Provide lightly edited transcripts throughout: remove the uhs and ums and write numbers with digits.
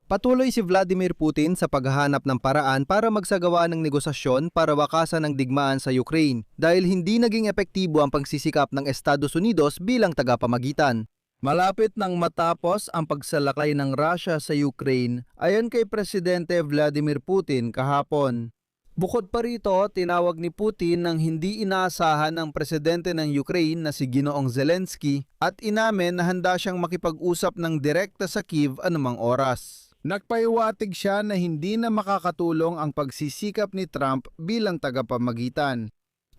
Patuloy si Vladimir Putin sa paghahanap ng paraan para magsagawa ng negosasyon para wakasan ang digmaan sa Ukraine dahil hindi naging epektibo ang pagsisikap ng Estados Unidos bilang tagapamagitan. Malapit nang matapos ang pagsalakay ng Russia sa Ukraine ayon kay Presidente Vladimir Putin kahapon. Bukod pa rito, tinawag ni Putin ng hindi inaasahan ng presidente ng Ukraine na si Ginoong Zelensky at inamin na handa siyang makipag-usap ng direkta sa Kyiv anumang oras. Nagpaiwatig siya na hindi na makakatulong ang pagsisikap ni Trump bilang tagapamagitan.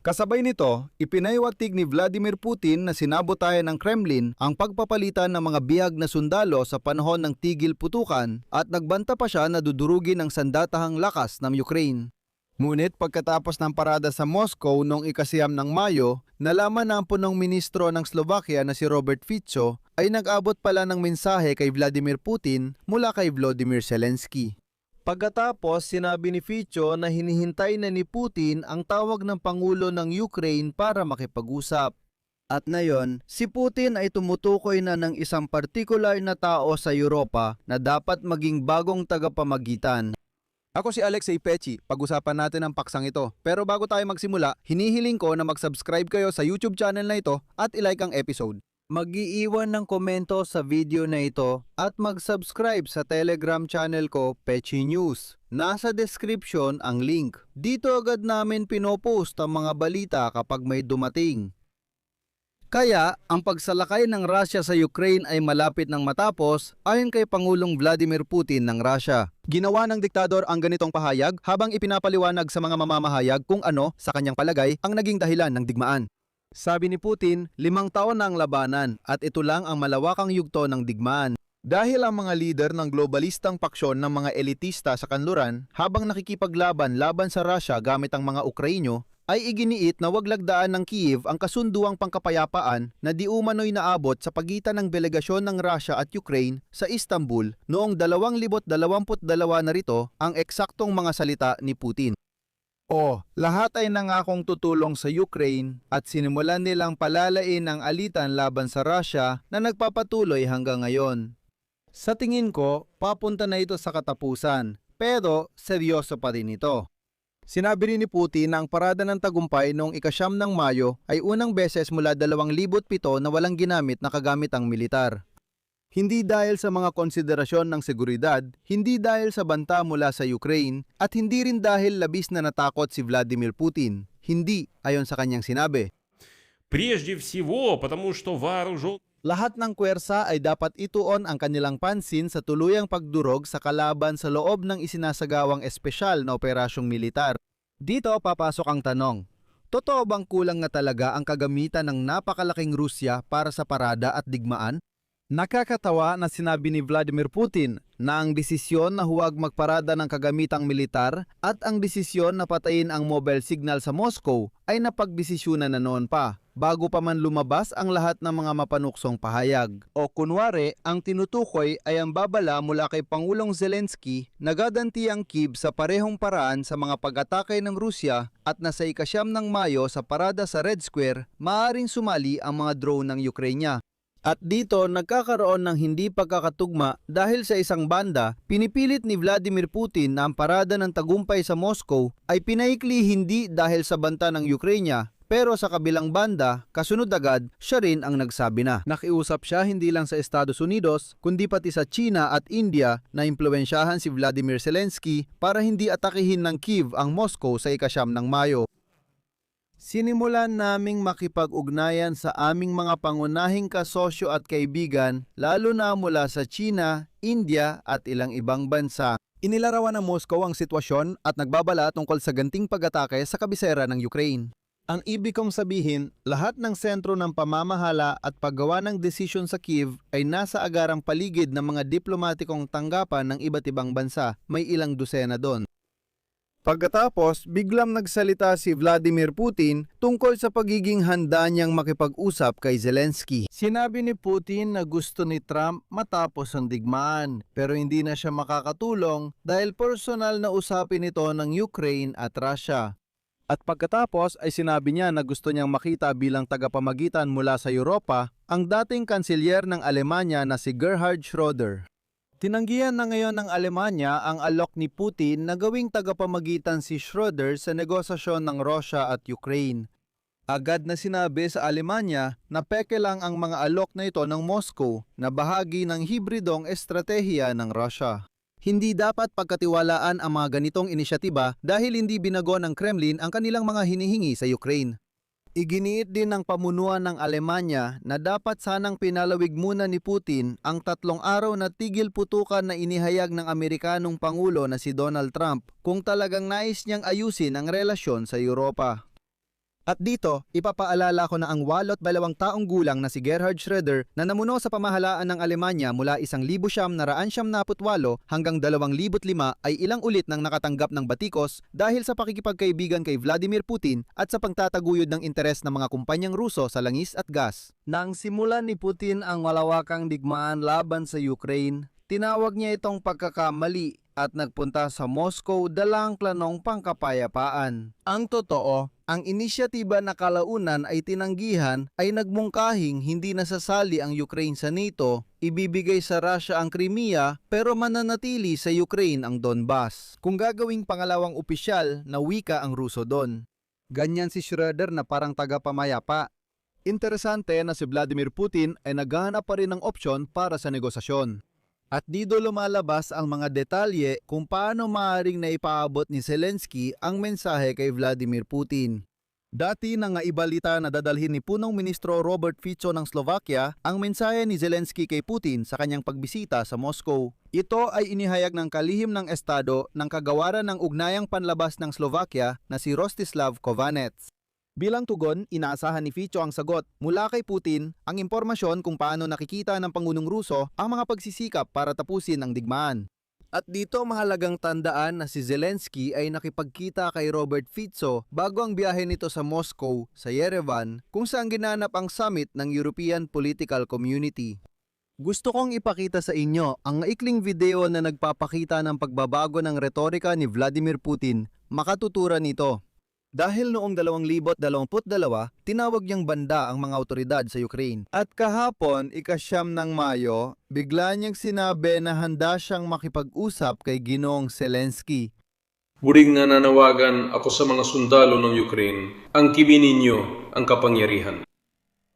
Kasabay nito, ipinaiwatig ni Vladimir Putin na sinabotayan ng Kremlin ang pagpapalitan ng mga bihag na sundalo sa panahon ng tigil putukan at nagbanta pa siya na dudurugin ang sandatahang lakas ng Ukraine. Ngunit pagkatapos ng parada sa Moscow noong ika-9 ng Mayo, nalaman na ang punong ministro ng Slovakia na si Robert Fico ay nag-abot pala ng mensahe kay Vladimir Putin mula kay Volodymyr Zelensky. Pagkatapos, sinabi ni Fico na hinihintay na ni Putin ang tawag ng Pangulo ng Ukraine para makipag-usap. At ngayon, si Putin ay tumutukoy na ng isang partikular na tao sa Europa na dapat maging bagong tagapamagitan. Ako si Alexei Pechi, pag-usapan natin ang paksang ito. Pero bago tayo magsimula, hinihiling ko na mag-subscribe kayo sa YouTube channel na ito at ilike ang episode. Mag-iiwan ng komento sa video na ito at mag-subscribe sa Telegram channel ko, Pechi News. Nasa description ang link. Dito agad namin pinopost ang mga balita kapag may dumating. Kaya, ang pagsalakay ng Russia sa Ukraine ay malapit nang matapos ayon kay Pangulong Vladimir Putin ng Russia. Ginawa ng diktador ang ganitong pahayag habang ipinapaliwanag sa mga mamamahayag kung ano, sa kanyang palagay, ang naging dahilan ng digmaan. Sabi ni Putin, 5 taon na ang labanan at ito lang ang malawakang yugto ng digmaan. Dahil ang mga lider ng globalistang paksyon ng mga elitista sa kanluran habang nakikipaglaban laban sa Russia gamit ang mga Ukrainyo, ay iginiit na wag lagdaan ng Kyiv ang kasunduang pangkapayapaan na di umano'y naabot sa pagitan ng delegasyon ng Russia at Ukraine sa Istanbul noong 2022 narito ang eksaktong mga salita ni Putin. Lahat ay nangakong tutulong sa Ukraine at sinimulan nilang palalain ang alitan laban sa Russia na nagpapatuloy hanggang ngayon. Sa tingin ko, papunta na ito sa katapusan, pero seryoso pa rin ito. Sinabi rin ni Putin na ang parada ng tagumpay noong ika-9 ng Mayo ay unang beses mula 2007 na walang ginamit na kagamitang militar. Hindi dahil sa mga konsiderasyon ng seguridad, hindi dahil sa banta mula sa Ukraine, at hindi rin dahil labis na natakot si Vladimir Putin. Hindi, ayon sa kanyang sinabi. Прежде всего, потому что вооружен... Lahat ng kwersa ay dapat ituon ang kanilang pansin sa tuluyang pagdurog sa kalaban sa loob ng isinasagawang espesyal na operasyong militar. Dito papasok ang tanong, totoo bang kulang na talaga ang kagamitan ng napakalaking Rusya para sa parada at digmaan? Nakakatawa na sinabi ni Vladimir Putin na ang desisyon na huwag magparada ng kagamitang militar at ang desisyon na patayin ang mobile signal sa Moscow ay napagdesisyunan na noon pa, bago pa man lumabas ang lahat ng mga mapanuksong pahayag. O kunwari, ang tinutukoy ay ang babala mula kay Pangulong Zelensky na gaganti ang Kyiv sa parehong paraan sa mga pag-atake ng Rusya at na sa ika-9 ng Mayo sa parada sa Red Square, maaaring sumali ang mga drone ng Ukraine. At dito nagkakaroon ng hindi pagkakatugma dahil sa isang banda, pinipilit ni Vladimir Putin na ang parada ng tagumpay sa Moscow ay pinaikli hindi dahil sa banta ng Ukraine, pero sa kabilang banda, kasunod agad, siya rin ang nagsabi na. Nakiusap siya hindi lang sa Estados Unidos, kundi pati sa China at India na impluwensyahan si Vladimir Zelensky para hindi atakihin ng Kyiv ang Moscow sa ika-9 ng Mayo. Sinimulan naming makipag-ugnayan sa aming mga pangunahing kasosyo at kaibigan, lalo na mula sa China, India at ilang ibang bansa. Inilarawan ng Moscow ang sitwasyon at nagbabala tungkol sa ganting pag-atake sa kabisera ng Ukraine. Ang ibig kong sabihin, lahat ng sentro ng pamamahala at paggawa ng desisyon sa Kyiv ay nasa agarang paligid ng mga diplomatikong tanggapan ng iba't ibang bansa, may ilang dosena doon. Pagkatapos, biglang nagsalita si Vladimir Putin tungkol sa pagiging handa niyang makipag-usap kay Zelensky. Sinabi ni Putin na gusto ni Trump matapos ang digmaan, pero hindi na siya makakatulong dahil personal na usapin ito ng Ukraine at Russia. At pagkatapos ay sinabi niya na gusto niyang makita bilang tagapamagitan mula sa Europa ang dating kanselyer ng Alemanya na si Gerhard Schröder. Tinanggihan na ngayon ng Alemanya ang alok ni Putin na gawing tagapamagitan si Schroeder sa negosasyon ng Russia at Ukraine. Agad na sinabi sa Alemanya na peke lang ang mga alok na ito ng Moscow na bahagi ng hibridong estratehiya ng Russia. Hindi dapat pagkatiwalaan ang mga ganitong inisyatiba dahil hindi binago ng Kremlin ang kanilang mga hinihingi sa Ukraine. Iginiit din ng pamunuan ng Alemanya na dapat sanang pinalawig muna ni Putin ang 3 araw na tigil putukan na inihayag ng Amerikanong Pangulo na si Donald Trump kung talagang nais niyang ayusin ang relasyon sa Europa. At dito, ipapaalala ko na ang 82 taong gulang na si Gerhard Schröder na namuno sa pamahalaan ng Alemanya mula 1978 hanggang 2005 ay ilang ulit nang nakatanggap ng batikos dahil sa pakikipagkaibigan kay Vladimir Putin at sa pagtataguyod ng interes ng mga kumpanyang Ruso sa langis at gas. Nang simulan ni Putin ang malawakang digmaan laban sa Ukraine, tinawag niya itong pagkakamali at nagpunta sa Moscow dalang planong pangkapayapaan. Ang totoo, ang inisyatiba na kalaunan ay tinanggihan ay nagmungkahing hindi nasasali ang Ukraine sa NATO, ibibigay sa Russia ang Crimea pero mananatili sa Ukraine ang Donbas. Kung gagawing pangalawang opisyal na wika ang Ruso doon. Ganyan si Schröder na parang tagapamayapa. Interesante na si Vladimir Putin ay naghahanap pa rin ng opsyon para sa negosasyon. At dito lumalabas ang mga detalye kung paano maaaring naipaabot ni Zelensky ang mensahe kay Vladimir Putin. Dati na nga ibalita na dadalhin ni Punong Ministro Robert Fico ng Slovakia ang mensahe ni Zelensky kay Putin sa kanyang pagbisita sa Moscow. Ito ay inihayag ng kalihim ng Estado ng kagawaran ng ugnayang panlabas ng Slovakia na si Rostislav Kovanets. Bilang tugon, inaasahan ni Fico ang sagot mula kay Putin ang impormasyon kung paano nakikita ng Pangulong Ruso ang mga pagsisikap para tapusin ang digmaan. At dito mahalagang tandaan na si Zelensky ay nakipagkita kay Robert Fico bago ang biyahe nito sa Moscow, sa Yerevan, kung saan ginanap ang summit ng European Political Community. Gusto kong ipakita sa inyo ang maikling video na nagpapakita ng pagbabago ng retorika ni Vladimir Putin. Makatuturan nito. Dahil noong 2022, tinawag niyang banda ang mga awtoridad sa Ukraine. At kahapon, ika-9 ng Mayo, bigla niyang sinabi na handa siyang makipag-usap kay Ginoong Zelensky. Muling nananawagan ako sa mga sundalo ng Ukraine, angkibin ninyo ang kapangyarihan.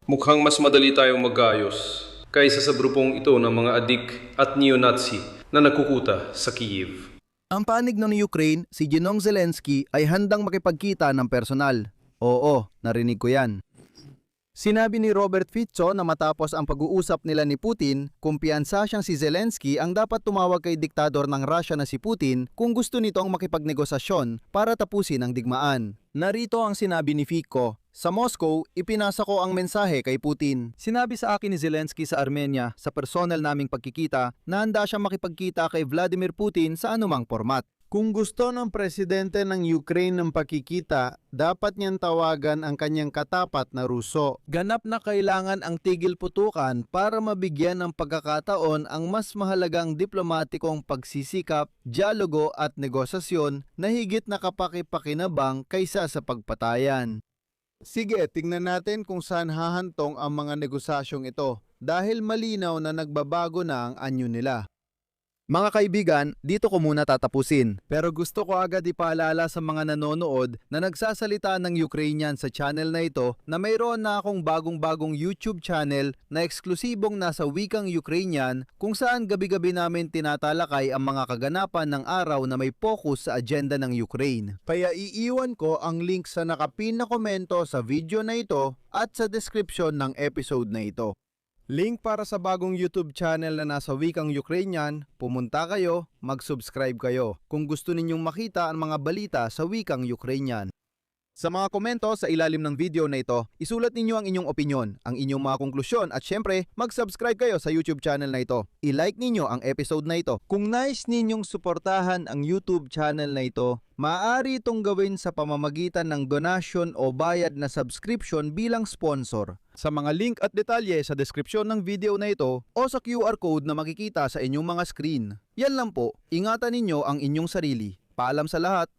Mukhang mas madali tayong magayos kaysa sa grupong ito ng mga adik at neo-Nazi na nakukuta sa Kyiv. Ang panig ng Ukraine, si Ginoong Zelensky ay handang makipagkita ng personal. Oo, narinig ko yan. Sinabi ni Robert Fico na matapos ang pag-uusap nila ni Putin, kumpiyansa siyang si Zelensky ang dapat tumawag kay diktador ng Russia na si Putin kung gusto nitong makipagnegosasyon para tapusin ang digmaan. Narito ang sinabi ni Fico. Sa Moscow, ipinasa ko ang mensahe kay Putin. Sinabi sa akin ni Zelensky sa Armenia sa personal naming pagkikita na handa siyang makipagkita kay Vladimir Putin sa anumang format. Kung gusto ng presidente ng Ukraine ng pakikita, dapat niyang tawagan ang kanyang katapat na Ruso. Ganap na kailangan ang tigil putukan para mabigyan ng pagkakataon ang mas mahalagang diplomatikong pagsisikap, dialogo at negosasyon na higit na kapakipakinabang kaysa sa pagpatayan. Sige, tingnan natin kung saan hahantong ang mga negosasyong ito dahil malinaw na nagbabago na ang anyo nila. Mga kaibigan, dito ko muna tatapusin. Pero gusto ko agad ipaalala sa mga nanonood na nagsasalita ng Ukrainian sa channel na ito na mayroon na akong bagong-bagong YouTube channel na eksklusibong nasa wikang Ukrainian kung saan gabi-gabi namin tinatalakay ang mga kaganapan ng araw na may focus sa agenda ng Ukraine. Kaya iiwan ko ang link sa nakapin na komento sa video na ito at sa description ng episode na ito. Link para sa bagong YouTube channel na nasa wikang Ukrainian, pumunta kayo, mag-subscribe kayo kung gusto ninyong makita ang mga balita sa wikang Ukrainian. Sa mga komento sa ilalim ng video na ito, isulat ninyo ang inyong opinyon, ang inyong mga konklusyon at syempre, mag-subscribe kayo sa YouTube channel na ito. I-like ninyo ang episode na ito. Kung nais ninyong suportahan ang YouTube channel na ito, maaari itong gawin sa pamamagitan ng donasyon o bayad na subscription bilang sponsor. Sa mga link at detalye sa description ng video na ito o sa QR code na makikita sa inyong mga screen. Yan lang po, ingatan ninyo ang inyong sarili. Paalam sa lahat.